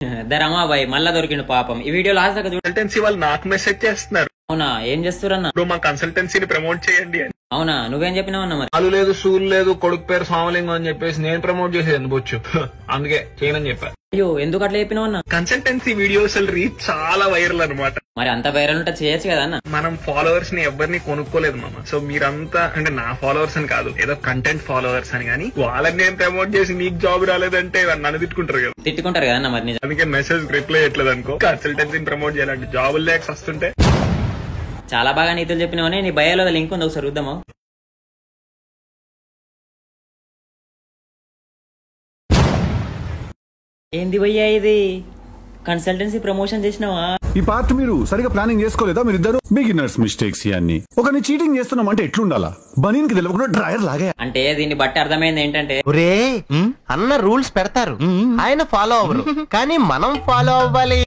రమాబాయ్ మళ్ళా దొరికిండు పాపం. ఈ వీడియో లాస్ట్ దాకా కన్సల్టెన్సీ వాళ్ళు నాకు మెసేజ్ చేస్తున్నారు. అవునా, ఏం చేస్తురన్నా? ఇప్పుడు మా కన్సల్టెన్సీని ప్రమోట్ చేయండి అని. అవునా, నువ్వేం చెప్పినావన్నా? మరి అలు లేదు సూలు లేదు, కొడుకు పేరు సోమలింగం అని చెప్పేసి నేను ప్రమోట్ చేసేది బొచ్చు, అందుకే చేయనని చెప్పా. అయ్యో, ఎందుకు అట్లా చెప్పినావన్నా? కన్సల్టెన్సీ వీడియోస్ రీచ్ చాలా వైరల్ అనమాట. మరి అంత వైరల్ ఉంటే చేయొచ్చు కదా అన్న. మనం ఫాలోవర్స్ ని ఎవరిని కొనుక్కోలేదు మామ. సో మీరంతా అంటే నా ఫాలోవర్స్ అని కాదు, ఏదో కంటెంట్ ఫాలోవర్స్ అని. కానీ వాళ్ళని నేను ప్రమోట్ చేసి నీకు జాబ్ రాలేదంటే నన్ను తిట్టుకుంటారు కదా. తిట్టుకుంటారు కదా మరి నిజం. అందుకే మెసేజ్ రిప్లై చేయట్లేదు అనుకో. కన్సల్టెన్సీని ప్రమోట్ చేయాలంటే జాబులు లేక వస్తుంటే. చాలా బాగా నీతులు చెప్పినావని. నీ బయోలో లింక్ ఉంది, ఒకసారి చూద్దాము. ఏంది భయ్యా ఇది? కన్సల్టెన్సీ ప్రమోషన్ చేసినావా? ఈ పార్ట్ మీరు సరిగా ప్లానింగ్ చేసుకోలేదా? మీరిద్దరు బిగినర్స్ మిస్టేక్స్ ఇవన్నీ. ఒకరిని చీటింగ్ చేస్తున్నాం అంటే ఎట్లుండాలా? బనీన్ కి తెలియకుండా డ్రైయర్ లాగా. అంటే దీన్ని బట్టి అర్థమైంది ఏంటంటే, ఒరే అన్న రూల్స్ పెడతారు, ఆయన ఫాలో అవ్వరు, కానీ మనం ఫాలో అవ్వాలి.